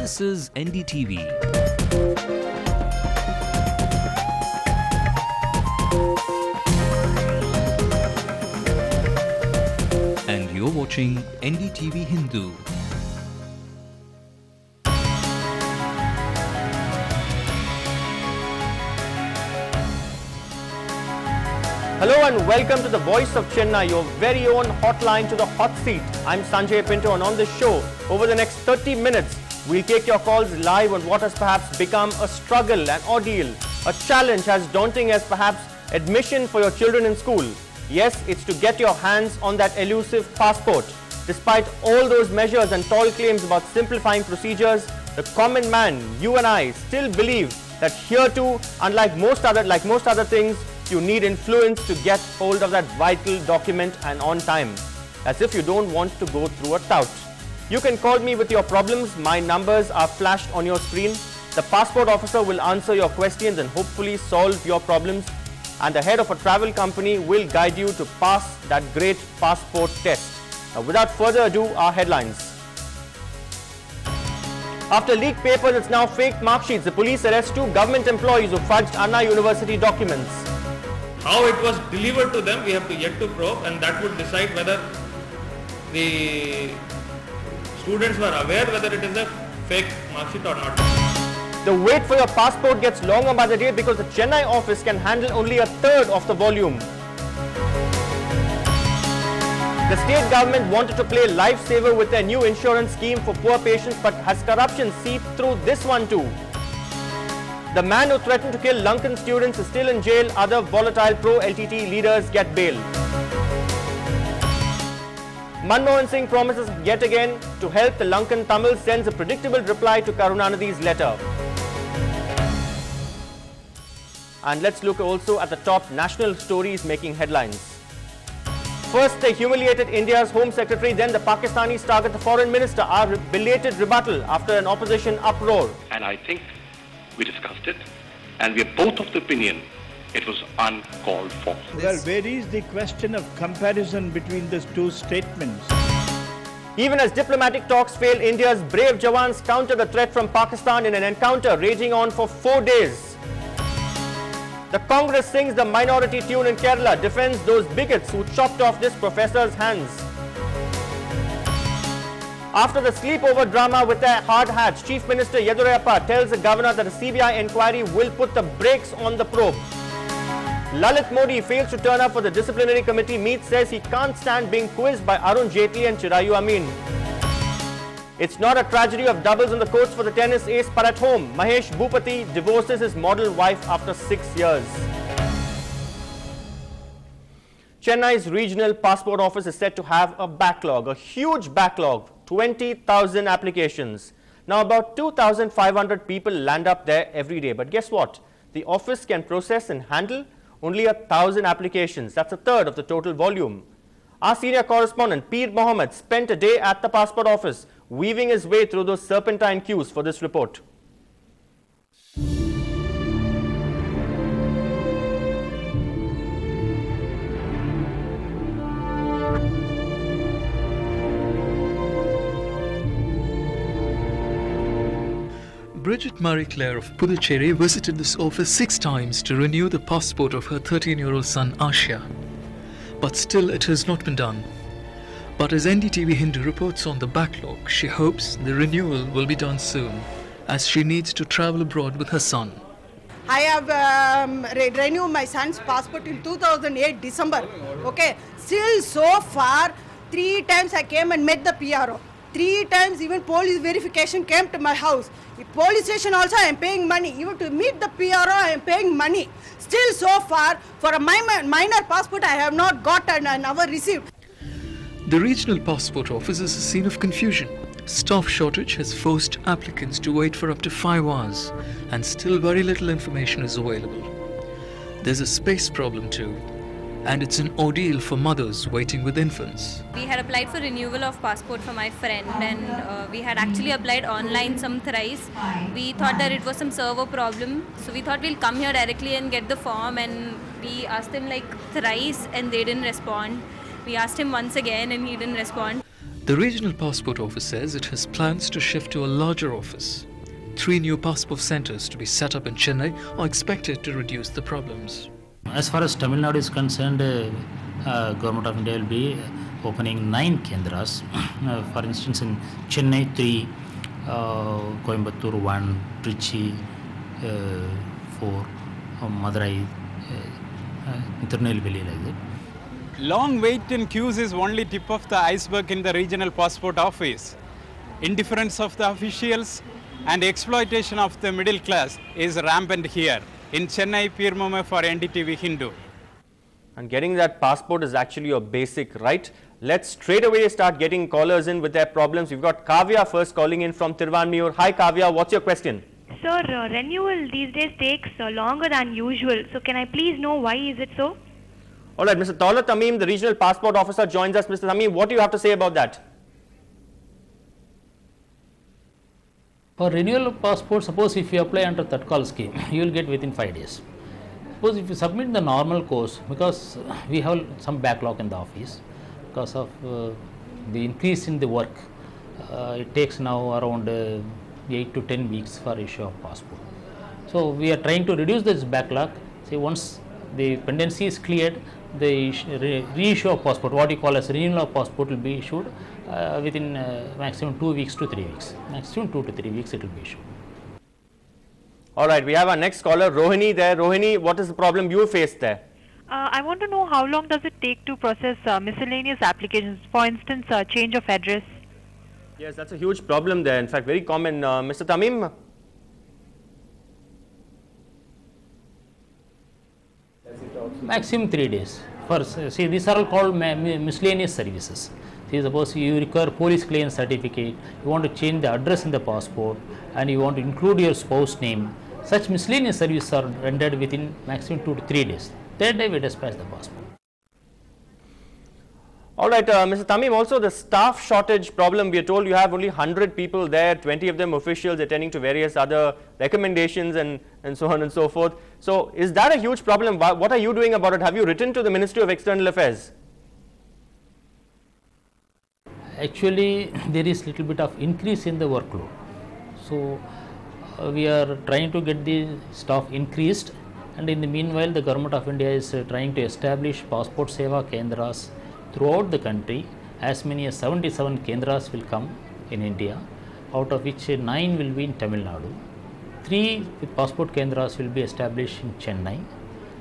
This is NDTV. And you're watching NDTV Hindu. Hello and welcome to the Voice of Chennai, your very own hotline to the hot seat. I'm Sanjay Pinto, and on this show, over the next 30 minutes, we'll take your calls live on what has perhaps become a struggle, an ordeal, a challenge as daunting as perhaps admission for your children in school. Yes, it's to get your hands on that elusive passport. Despite all those measures and tall claims about simplifying procedures, the common man, you and I, still believe that here too, unlike most other things, you need influence to get hold of that vital document and on time, as if you don't want to go through a tout. You can call me with your problems. My numbers are flashed on your screen. The passport officer will answer your questions and hopefully solve your problems. And the head of a travel company will guide you to pass that great passport test. Now, without further ado, our headlines. After leaked papers, it's now fake mark sheets. The police arrests 2 government employees who fudged Anna University documents. How it was delivered to them, we have to yet to probe, and that would decide whether the students were aware whether it is a fake mark sheet or not. The wait for your passport gets longer by the day because the Chennai office can handle only a third of the volume. The state government wanted to play lifesaver with their new insurance scheme for poor patients, but has corruption seeped through this one too? The man who threatened to kill Lankan students is still in jail. Other volatile pro-LTT leaders get bail. Manmohan Singh promises yet again to help the Lankan Tamils, sends a predictable reply to Karunanidhi's letter. And let's look also at the top national stories making headlines. First, they humiliated India's Home Secretary, then the Pakistanis target the Foreign Minister. Our belated rebuttal after an opposition uproar. And I think we discussed it, and we are both of the opinion it was uncalled for. Well, where is the question of comparison between these two statements? Even as diplomatic talks fail, India's brave Jawans counter the threat from Pakistan in an encounter raging on for 4 days. The Congress sings the minority tune in Kerala, defends those bigots who chopped off this professor's hands. After the sleepover drama with their hard hats, Chief Minister Yedurappa tells the governor that a CBI inquiry will put the brakes on the probe. Lalit Modi fails to turn up for the disciplinary committee meet, says he can't stand being quizzed by Arun Jaitley and Chirayu Amin. It's not a tragedy of doubles on the courts for the tennis ace, but at home, Mahesh Bhupati divorces his model wife after 6 years. Chennai's regional passport office is said to have a backlog, a huge backlog, 20,000 applications. Now about 2,500 people land up there every day. But guess what? The office can process and handle only 1,000 applications. That's a third of the total volume. Our senior correspondent, Peer Mohammed, spent a day at the passport office, weaving his way through those serpentine queues for this report. Bridget Marie Claire of Puducherry visited this office 6 times to renew the passport of her 13-year-old son Ashya. But still it has not been done. But as NDTV Hindu reports on the backlog, she hopes the renewal will be done soon, as she needs to travel abroad with her son. I have renewed my son's passport in 2008 December. Okay, still so far 3 times I came and met the PRO. 3 times even police verification came to my house. The police station also I am paying money. Even to meet the PRO I am paying money. Still so far for a minor passport I have not got and I never received. The regional passport office is a scene of confusion. Staff shortage has forced applicants to wait for up to 5 hours, and still very little information is available. There's a space problem too, and it's an ordeal for mothers waiting with infants. We had applied for renewal of passport for my friend, and we had actually applied online some thrice. We thought that it was some server problem, so we thought we'll come here directly and get the form, and we asked them like thrice and they didn't respond. We asked him once again and he didn't respond. The regional passport office says it has plans to shift to a larger office. 3 new passport centers to be set up in Chennai are expected to reduce the problems. As far as Tamil Nadu is concerned, Government of India will be opening 9 kendras. For instance, in Chennai 3, Coimbatore 1, Trichy 4, Madurai, Tirunelveli like that. Long wait in queues is only tip of the iceberg in the regional passport office. Indifference of the officials and exploitation of the middle class is rampant here. In Chennai, Peer Mumma for NDTV Hindu. And getting that passport is actually your basic right. Let's straight away start getting callers in with their problems. We've got Kavya first calling in from Tirvanmiyur. Hi Kavya, what's your question? Sir, renewal these days takes longer than usual. So can I please know why is it so? Alright, Mr. Taulat Tamim, the regional passport officer joins us. Mr. Tamim, what do you have to say about that? For renewal of passport, suppose if you apply under Tatkal scheme, you will get within 5 days. Suppose if you submit the normal course, because we have some backlog in the office, because of the increase in the work, it takes now around 8 to 10 weeks for issue of passport. So we are trying to reduce this backlog. See, once the pendency is cleared, the reissue of passport, what you call as renewal of passport, will be issued within maximum 2 weeks to 3 weeks. Maximum 2 to 3 weeks it will be issued. Alright, we have our next caller, Rohini there. Rohini, what is the problem you faced there? I want to know how long does it take to process miscellaneous applications, for instance, change of address? Yes, that's a huge problem there. In fact, very common. Mr. Tamim? Maximum 3 days. See, these are all called miscellaneous services. See, suppose you require police clearance certificate, you want to change the address in the passport, and you want to include your spouse name. Such miscellaneous services are rendered within maximum 2 to 3 days. Third day we dispatch the passport. Alright, Mr. Tamim, also the staff shortage problem, we are told you have only 100 people there, 20 of them officials attending to various other recommendations and so on and so forth. So, is that a huge problem? What are you doing about it? Have you written to the Ministry of External Affairs? Actually, there is little bit of increase in the workload. So, we are trying to get the staff increased, and in the meanwhile, the Government of India is trying to establish passport seva kendras throughout the country. As many as 77 kendras will come in India, out of which 9 will be in Tamil Nadu. 3 passport kendras will be established in Chennai.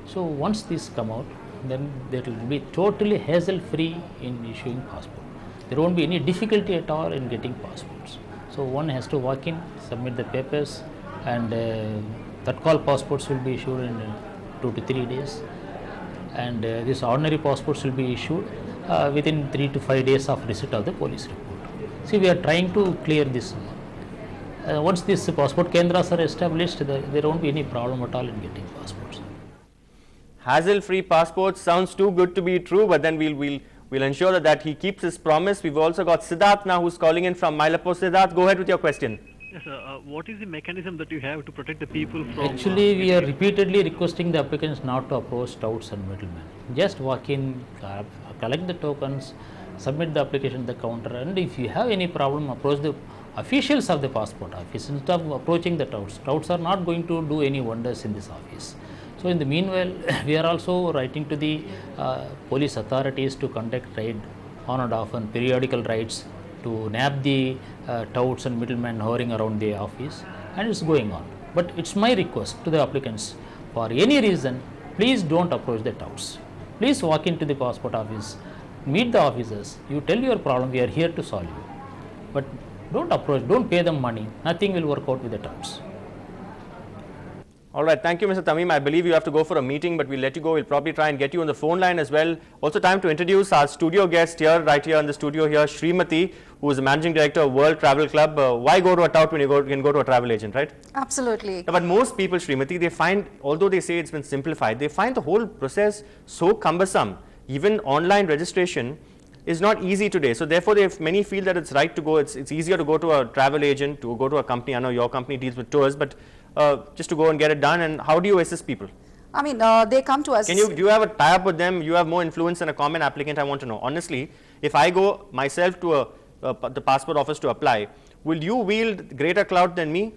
So once these come out, then there will be totally hassle-free in issuing passport. There won't be any difficulty at all in getting passports. So one has to walk in, submit the papers, and that call passports will be issued in 2 to 3 days. And these ordinary passports will be issued within 3 to 5 days of receipt of the police report. See, we are trying to clear this. Once these passport kendras are established, there won't be any problem at all in getting passports. Hassle-free passports sounds too good to be true, but then we'll ensure that he keeps his promise. We've also got Siddharth now who's calling in from Mylapore. Siddharth, go ahead with your question. Yes, sir. What is the mechanism that you have to protect the people from... Actually, we are repeatedly requesting the applicants not to approach touts and middlemen. Just walk in, collect the tokens, submit the application at the counter, and if you have any problem, approach the officials of the passport office instead of approaching the touts. Touts are not going to do any wonders in this office. So in the meanwhile, we are also writing to the police authorities to conduct raid on and off and periodical raids to nab the touts and middlemen hovering around the office, and it's going on. But it's my request to the applicants, for any reason, please don't approach the touts. Please walk into the passport office, meet the officers, you tell your problem, we are here to solve you. But don't approach, don't pay them money, nothing will work out with the touts. Alright, thank you Mr. Tamim. I believe you have to go for a meeting, but we'll let you go. We'll probably try and get you on the phone line as well. Also time to introduce our studio guest here, right here in the studio here, Srimati, who is the Managing Director of World Travel Club. Why go to a tout when you can go to a travel agent, right? Absolutely. But most people, Srimati, they find, although they say it's been simplified, they find the whole process so cumbersome. Even online registration is not easy today. So therefore, many feel that it's right to go, it's easier to go to a travel agent, to go to a company. I know your company deals with tours, but just to go and get it done. And how do you assist people? I mean, they come to us. Do you have a tie-up with them? You have more influence than a common applicant, I want to know. Honestly, if I go myself to a the passport office to apply, will you wield greater clout than me?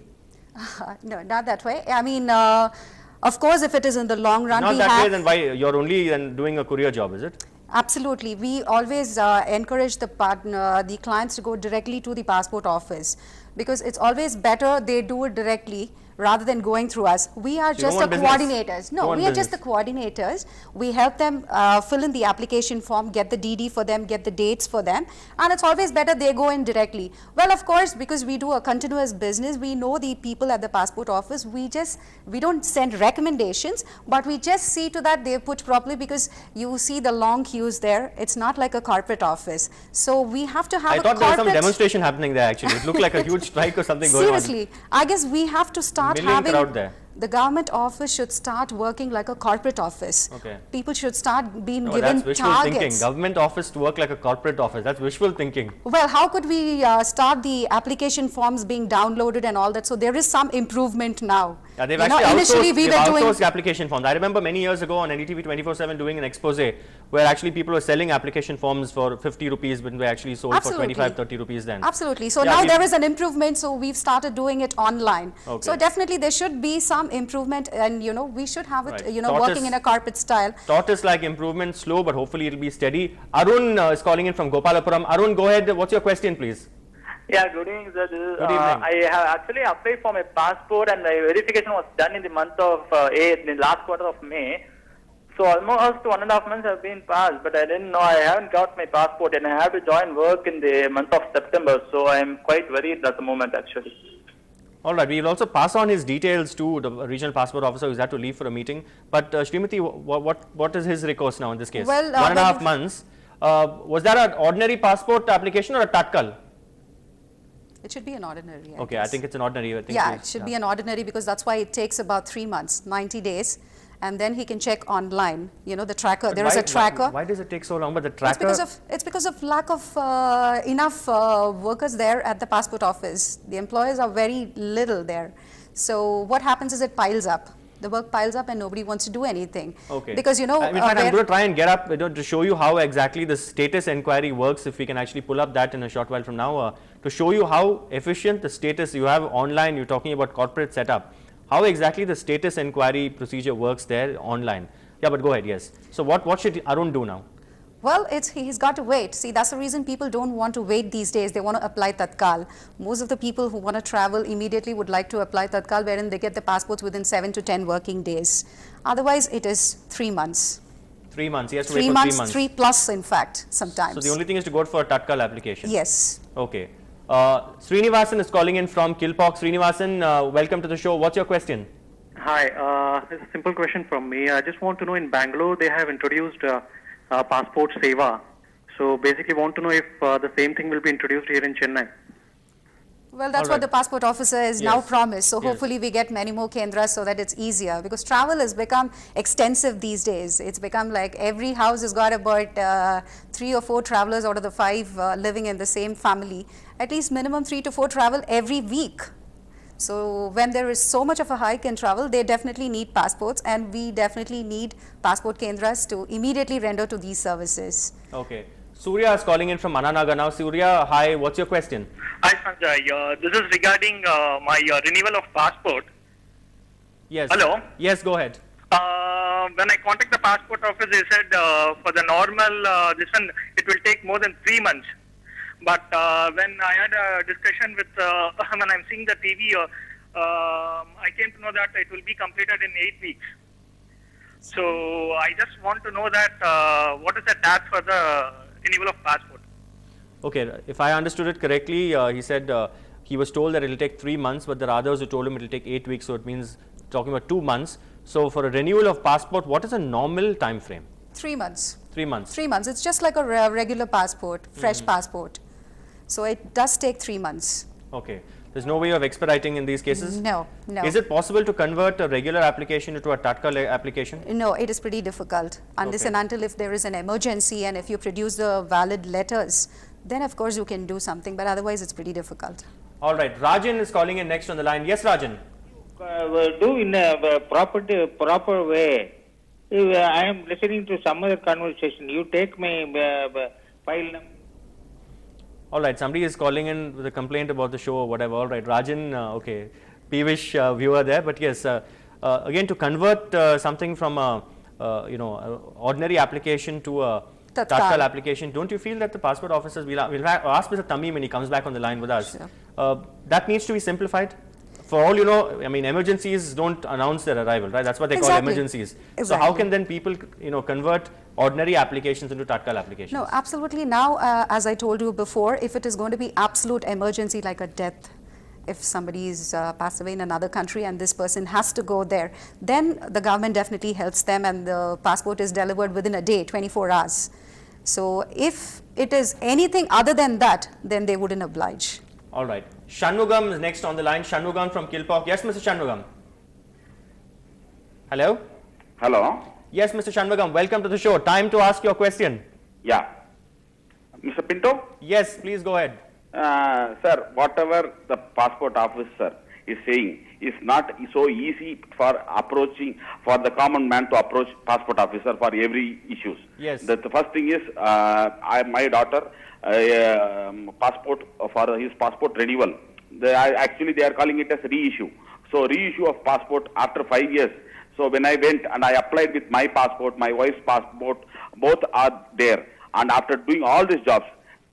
No, not that way. I mean, of course, if it is in the long run, not that way, then why you're only then doing a courier job, is it? Absolutely. We always encourage the clients to go directly to the passport office, because it's always better they do it directly rather than going through us. We are just the coordinators. No, we are just the coordinators. We help them fill in the application form, get the DD for them, get the dates for them, and it's always better they go in directly. Well, of course, because we do a continuous business, we know the people at the passport office. We don't send recommendations, but we just see to that they put properly, because you see the long queues there. It's not like a corporate office. So we have to have I thought there was some demonstration happening there actually. It looked like a huge strike or something going on. Seriously, I guess we have to start having the government office should start working like a corporate office. Okay. People should start being given that's wishful targets. Thinking. Government office to work like a corporate office. That's wishful thinking. Well, how could we start the application forms being downloaded and all that? So there is some improvement now. Yeah, they've actually outsourced application forms. I remember many years ago on NDTV 24/7 doing an expose where actually people were selling application forms for 50 rupees when they actually sold for 25-30 rupees then. Absolutely. So now there is an improvement. So we've started doing it online. Okay. So definitely there should be some improvement, and we should have it working in a corporate style. Tortoise like improvement, slow, but hopefully it'll be steady. Arun is calling in from Gopalapuram. Arun, go ahead. What's your question, please? Yeah, good evening, sir. Good evening. I have actually applied for my passport, and my verification was done in the month of in the last quarter of May. So almost 1.5 months have been passed, but I didn't know, I haven't got my passport, and I have to join work in the month of September. So I'm quite worried at the moment, actually. All right, we will also pass on his details to the regional passport officer who's had to leave for a meeting. But Srimati, what is his recourse now in this case? Well, 1.5 months. Was that an ordinary passport application or a tatkal? It should be an ordinary. Okay, I think it's an ordinary. I think it should be an ordinary, because that's why it takes about 3 months, 90 days. And then he can check online, the tracker. But there is a tracker. Why does it take so long? But the tracker. It's because of lack of enough workers there at the passport office. The employers are very little there. So what happens is it piles up. The work piles up and nobody wants to do anything. Okay. Because in fact, I'm going to try and get up to show you how exactly the status inquiry works. If we can actually pull up that in a short while from now, to show you how efficient the status you have online. You're talking about corporate setup. How exactly the status inquiry procedure works there online. Yeah, but go ahead, yes. So what should Arun do now? Well, he's got to wait. See, that's the reason people don't want to wait these days. They want to apply Tatkal. Most of the people who want to travel immediately would like to apply Tatkal, wherein they get the passports within 7 to 10 working days. Otherwise, it is 3 months. 3 months, he has to wait for 3 months. 3 plus, in fact, sometimes. So the only thing is to go for a Tatkal application? Yes. Okay. Srinivasan is calling in from Kilpauk. Srinivasan, welcome to the show. What's your question? Hi, it's a simple question from me. I just want to know, in Bangalore they have introduced Passport Seva. So basically want to know if the same thing will be introduced here in Chennai. Well, that's what the passport officer has now promised. So hopefully we get many more kendras so that it's easier, because travel has become extensive these days. It's become like every house has got about 3 or 4 travelers out of the 5 living in the same family. At least minimum 3 to 4 travel every week. So when there is so much of a hike in travel, they definitely need passports, and we definitely need passport kendras to immediately render to these services. Okay. Surya is calling in from Ananagar now. Surya, hi, what's your question? Hi Sanjay, this is regarding my renewal of passport. Yes. Hello? Yes, go ahead. When I contact the passport office, they said for the normal, this one, it will take more than 3 months. But when I had a discussion with, when I'm seeing the TV, I came to know that it will be completed in 8 weeks. So I just want to know that what is the tax for the renewal of passport? Okay, if I understood it correctly, he said he was told that it will take 3 months, but there are others who told him it will take 8 weeks, so it means talking about 2 months. So for a renewal of passport, what is a normal time frame? 3 months. 3 months. 3 months. It's just like a regular passport, fresh passport. So it does take 3 months. Okay. There's no way of expediting in these cases? No, no. Is it possible to convert a regular application into a Tatkal application? No, it is pretty difficult. Unless and until if there is an emergency and if you produce the valid letters, then of course you can do something, but otherwise it's pretty difficult. All right. Rajan is calling in next on the line. Yes, Rajan. Do in a proper way. If I am listening to some other conversation, you take my file number. All right, somebody is calling in with a complaint about the show or whatever. All right, Rajan, okay, peevish viewer there. But yes, again, to convert something from a ordinary application to a Tatkal application, don't you feel that the passport officers, we'll ask Mr. Tamim when he comes back on the line with us, that needs to be simplified? For all you know, I mean, emergencies don't announce their arrival, right? That's what they call emergencies. Exactly. So how can then people, convert ordinary applications into Tatkal applications? No, absolutely. Now, as I told you before, if it is going to be absolute emergency like a death, if somebody is passed away in another country and this person has to go there, then the government definitely helps them and the passport is delivered within a day, 24 hours. So if it is anything other than that, then they wouldn't oblige. All right. Shanmugam is next on the line. Shanmugam from Kilpauk. Yes, Mr. Shanmugam. Hello? Hello? Yes, Mr. Shanmugam. Welcome to the show. Time to ask your question. Yeah. Mr. Pinto? Yes, please go ahead. Sir, whatever the passport officer is saying is not so easy for the common man to approach passport officer for every issues. Yes. The first thing is, my daughter, passport for his passport renewal. Actually, they are calling it as reissue. So reissue of passport after 5 years. So when I went and I applied with my passport, my wife's passport, both are there. And after doing all these jobs,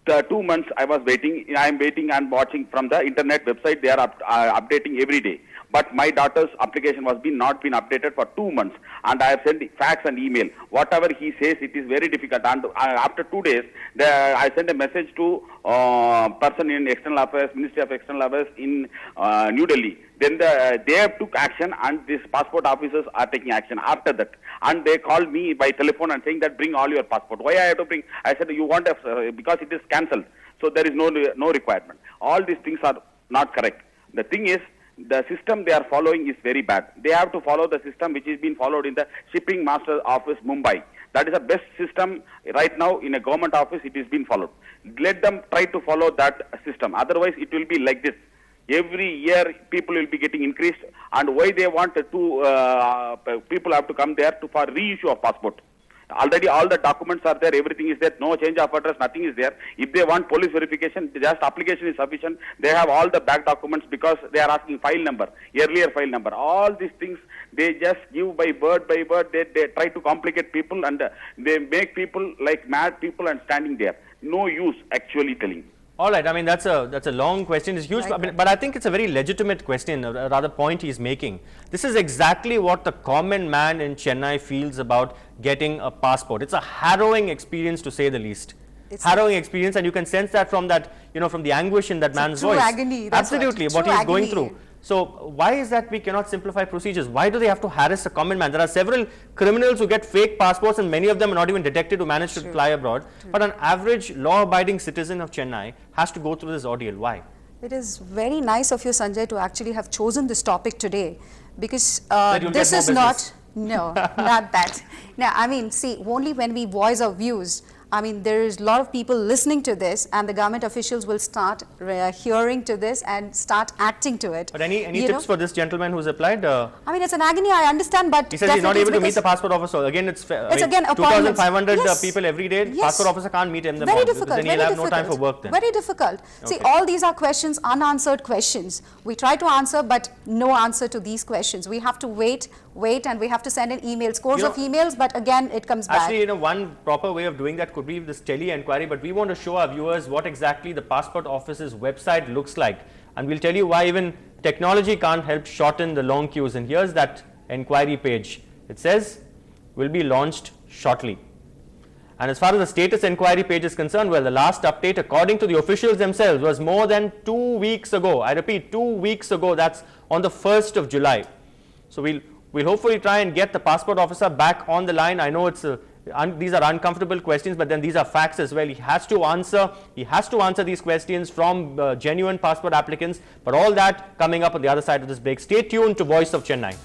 2 months I was waiting. I am waiting and watching from the internet website. They are updating every day. But my daughter's application was not been updated for 2 months, and I have sent fax and email. Whatever he says, it is very difficult. And after 2 days, I sent a message to person in External Affairs, Ministry of External Affairs in New Delhi. Then they have took action, and these passport officers are taking action after that. And they called me by telephone and saying that bring all your passport. Why I have to bring? I said you want because it is cancelled, so there is no requirement. All these things are not correct. The thing is, the system they are following is very bad. They have to follow the system which is being followed in the Shipping Master Office, Mumbai. That is the best system right now in a government office. It is being followed. Let them try to follow that system. Otherwise, it will be like this. Every year, people will be getting increased. And why they want to people have to come there for reissue of passport. Already all the documents are there, everything is there, no change of address, nothing is there. If they want police verification, just application is sufficient. They have all the back documents because they are asking file number, earlier file number. All these things, they just give by word. They try to complicate people and they make people like mad people and standing there. No use actually telling. All right, I mean that's a long question, it's huge, but I think it's a very legitimate question, a rather point he's making. This is exactly what the common man in Chennai feels about getting a passport. It's a harrowing experience, to say the least. It's harrowing experience, and you can sense that from that, from the anguish in that man's voice. Agony, absolutely, what he's going through. So why is that we cannot simplify procedures? Why do they have to harass a common man? There are several criminals who get fake passports, and many of them are not even detected who manage to fly abroad. But an average law-abiding citizen of Chennai has to go through this ordeal. Why? It is very nice of you, Sanjay, to actually have chosen this topic today, because this is not, no, not that. Now, I mean, see, only when we voice our views, I mean, there is a lot of people listening to this, and the government officials will start hearing to this and start acting to it. But any tips for this gentleman who's applied? I mean, it's an agony, I understand, but he says he's not able to meet the passport officer. Again, it's 2,500 people every day. Yes. Passport officer can't meet him. Very difficult. Then he'll have no time for work then. Very difficult. Okay. See, all these are questions, unanswered questions. We try to answer, but no answer to these questions. We have to wait, and we have to send in emails, scores of emails, but again, it comes back. Actually, one proper way of doing that could be this tele-enquiry, but we want to show our viewers what exactly the passport office's website looks like, and we'll tell you why even technology can't help shorten the long queues. And here's that enquiry page. It says will be launched shortly. And as far as the status enquiry page is concerned, well, the last update according to the officials themselves was more than 2 weeks ago. I repeat, 2 weeks ago. That's on the 1st of July. So we'll hopefully try and get the passport officer back on the line. I know it's these are uncomfortable questions, but then these are facts as well. He has to answer these questions from genuine passport applicants. But all that coming up on the other side of this break. Stay tuned to Voice of Chennai.